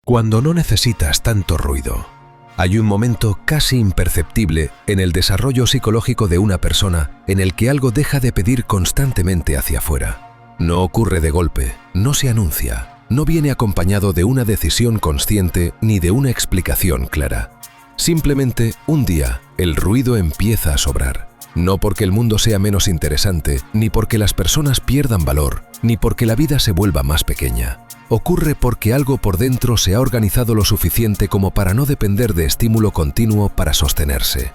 Cuando no necesitas tanto ruido. Hay un momento casi imperceptible en el desarrollo psicológico de una persona en el que algo deja de pedir constantemente hacia afuera. No ocurre de golpe, no se anuncia, no viene acompañado de una decisión consciente ni de una explicación clara. Simplemente, un día, el ruido empieza a sobrar. No porque el mundo sea menos interesante, ni porque las personas pierdan valor, ni porque la vida se vuelva más pequeña. Ocurre porque algo por dentro se ha organizado lo suficiente como para no depender de estímulo continuo para sostenerse.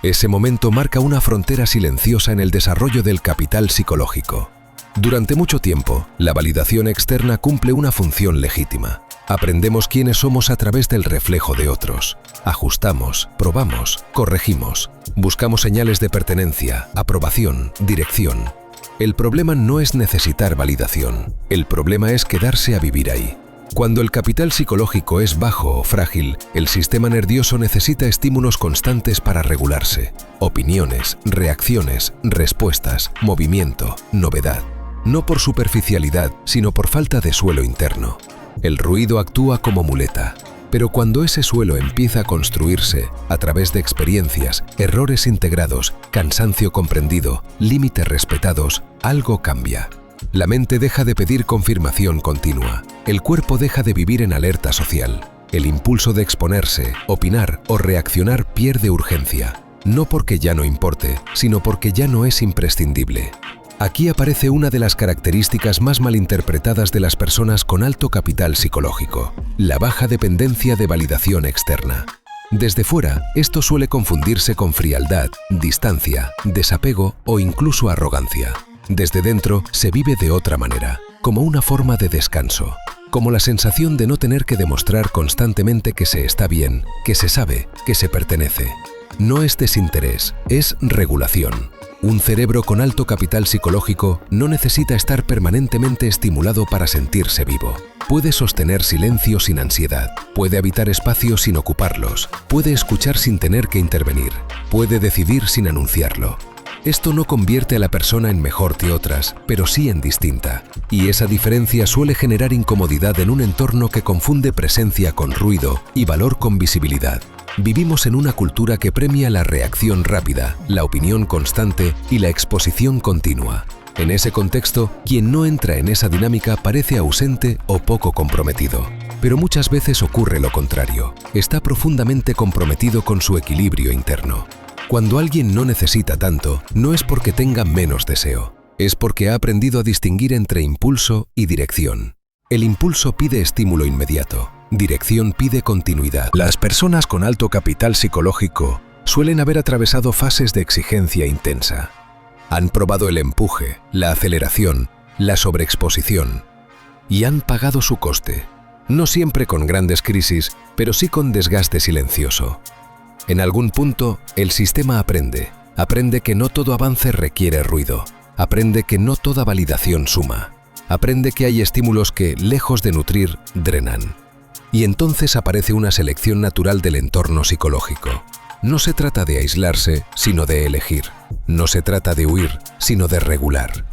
Ese momento marca una frontera silenciosa en el desarrollo del capital psicológico. Durante mucho tiempo, la validación externa cumple una función legítima. Aprendemos quiénes somos a través del reflejo de otros. Ajustamos, probamos, corregimos. Buscamos señales de pertenencia, aprobación, dirección. El problema no es necesitar validación. El problema es quedarse a vivir ahí. Cuando el capital psicológico es bajo o frágil, el sistema nervioso necesita estímulos constantes para regularse. Opiniones, reacciones, respuestas, movimiento, novedad. No por superficialidad, sino por falta de suelo interno. El ruido actúa como muleta. Pero cuando ese suelo empieza a construirse a través de experiencias, errores integrados, cansancio comprendido, límites respetados, algo cambia. La mente deja de pedir confirmación continua. El cuerpo deja de vivir en alerta social. El impulso de exponerse, opinar o reaccionar pierde urgencia. No porque ya no importe, sino porque ya no es imprescindible. Aquí aparece una de las características más malinterpretadas de las personas con alto capital psicológico: la baja dependencia de validación externa. Desde fuera, esto suele confundirse con frialdad, distancia, desapego o incluso arrogancia. Desde dentro, se vive de otra manera, como una forma de descanso, como la sensación de no tener que demostrar constantemente que se está bien, que se sabe, que se pertenece. No es desinterés, es regulación. Un cerebro con alto capital psicológico no necesita estar permanentemente estimulado para sentirse vivo. Puede sostener silencio sin ansiedad, puede habitar espacios sin ocuparlos, puede escuchar sin tener que intervenir, puede decidir sin anunciarlo. Esto no convierte a la persona en mejor que otras, pero sí en distinta. Y esa diferencia suele generar incomodidad en un entorno que confunde presencia con ruido y valor con visibilidad. Vivimos en una cultura que premia la reacción rápida, la opinión constante y la exposición continua. En ese contexto, quien no entra en esa dinámica parece ausente o poco comprometido. Pero muchas veces ocurre lo contrario. Está profundamente comprometido con su equilibrio interno. Cuando alguien no necesita tanto, no es porque tenga menos deseo. Es porque ha aprendido a distinguir entre impulso y dirección. El impulso pide estímulo inmediato. Dirección pide continuidad. Las personas con alto capital psicológico suelen haber atravesado fases de exigencia intensa. Han probado el empuje, la aceleración, la sobreexposición y han pagado su coste. No siempre con grandes crisis, pero sí con desgaste silencioso. En algún punto, el sistema aprende que no todo avance requiere ruido, aprende que no toda validación suma, aprende que hay estímulos que, lejos de nutrir, drenan. Y entonces aparece una selección natural del entorno psicológico. No se trata de aislarse, sino de elegir. No se trata de huir, sino de regular.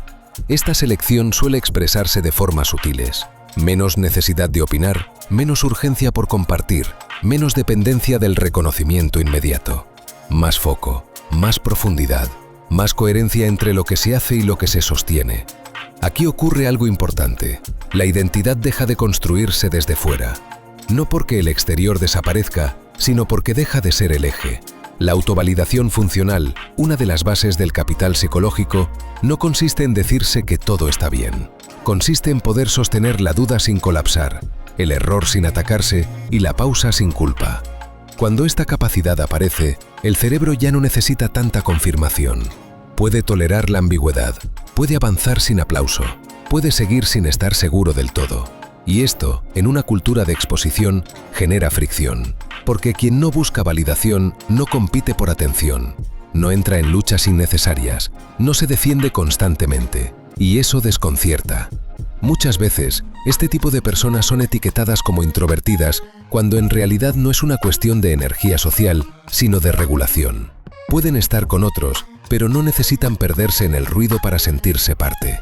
Esta selección suele expresarse de formas sutiles. Menos necesidad de opinar, menos urgencia por compartir, menos dependencia del reconocimiento inmediato. Más foco, más profundidad, más coherencia entre lo que se hace y lo que se sostiene. Aquí ocurre algo importante. La identidad deja de construirse desde fuera. No porque el exterior desaparezca, sino porque deja de ser el eje. La autovalidación funcional, una de las bases del capital psicológico, no consiste en decirse que todo está bien. Consiste en poder sostener la duda sin colapsar, el error sin atacarse y la pausa sin culpa. Cuando esta capacidad aparece, el cerebro ya no necesita tanta confirmación. Puede tolerar la ambigüedad, puede avanzar sin aplauso, puede seguir sin estar seguro del todo. Y esto, en una cultura de exposición, genera fricción. Porque quien no busca validación no compite por atención, no entra en luchas innecesarias, no se defiende constantemente. Y eso desconcierta. Muchas veces, este tipo de personas son etiquetadas como introvertidas cuando en realidad no es una cuestión de energía social, sino de regulación. Pueden estar con otros, pero no necesitan perderse en el ruido para sentirse parte.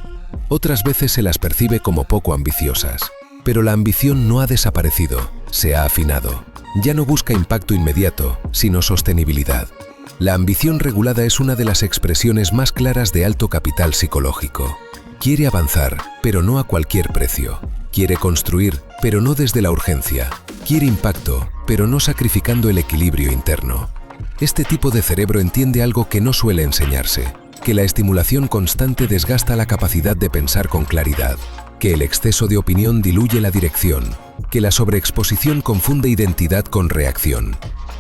Otras veces se las percibe como poco ambiciosas. Pero la ambición no ha desaparecido, se ha afinado. Ya no busca impacto inmediato, sino sostenibilidad. La ambición regulada es una de las expresiones más claras de alto capital psicológico. Quiere avanzar, pero no a cualquier precio. Quiere construir, pero no desde la urgencia. Quiere impacto, pero no sacrificando el equilibrio interno. Este tipo de cerebro entiende algo que no suele enseñarse, que la estimulación constante desgasta la capacidad de pensar con claridad, que el exceso de opinión diluye la dirección, que la sobreexposición confunde identidad con reacción.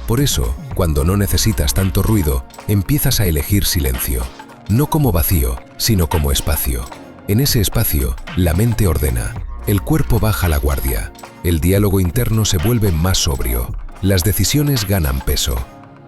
Por eso, cuando no necesitas tanto ruido, empiezas a elegir silencio. No como vacío, sino como espacio. En ese espacio, la mente ordena, el cuerpo baja la guardia, el diálogo interno se vuelve más sobrio, las decisiones ganan peso.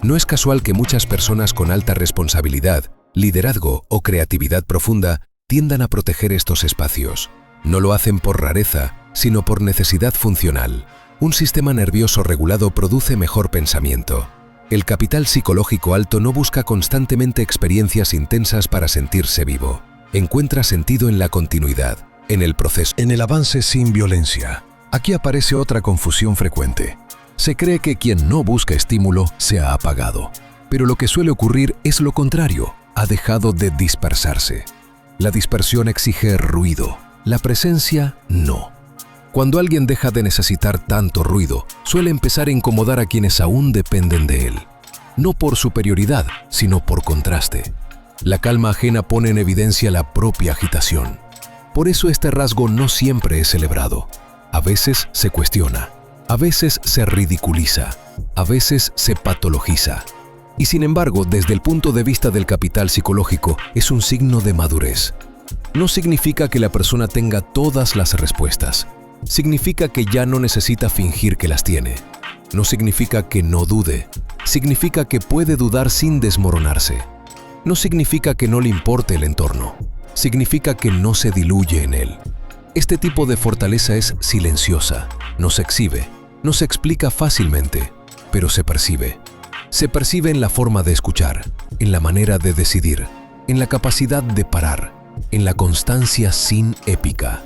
No es casual que muchas personas con alta responsabilidad, liderazgo o creatividad profunda tiendan a proteger estos espacios. No lo hacen por rareza, sino por necesidad funcional. Un sistema nervioso regulado produce mejor pensamiento. El capital psicológico alto no busca constantemente experiencias intensas para sentirse vivo. Encuentra sentido en la continuidad, en el proceso. En el avance sin violencia. Aquí aparece otra confusión frecuente. Se cree que quien no busca estímulo se ha apagado. Pero lo que suele ocurrir es lo contrario, ha dejado de dispersarse. La dispersión exige ruido, la presencia no. Cuando alguien deja de necesitar tanto ruido, suele empezar a incomodar a quienes aún dependen de él. No por superioridad, sino por contraste. La calma ajena pone en evidencia la propia agitación. Por eso este rasgo no siempre es celebrado. A veces se cuestiona, a veces se ridiculiza, a veces se patologiza. Y sin embargo, desde el punto de vista del capital psicológico, es un signo de madurez. No significa que la persona tenga todas las respuestas. Significa que ya no necesita fingir que las tiene. No significa que no dude. Significa que puede dudar sin desmoronarse. No significa que no le importe el entorno. Significa que no se diluye en él. Este tipo de fortaleza es silenciosa, no se exhibe, no se explica fácilmente, pero se percibe. Se percibe en la forma de escuchar, en la manera de decidir, en la capacidad de parar, en la constancia sin épica.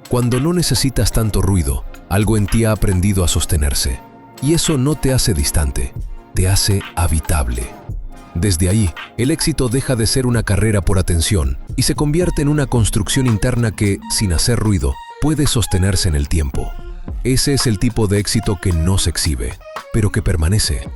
Cuando no necesitas tanto ruido, algo en ti ha aprendido a sostenerse. Y eso no te hace distante, te hace habitable. Desde ahí, el éxito deja de ser una carrera por atención y se convierte en una construcción interna que, sin hacer ruido, puede sostenerse en el tiempo. Ese es el tipo de éxito que no se exhibe, pero que permanece.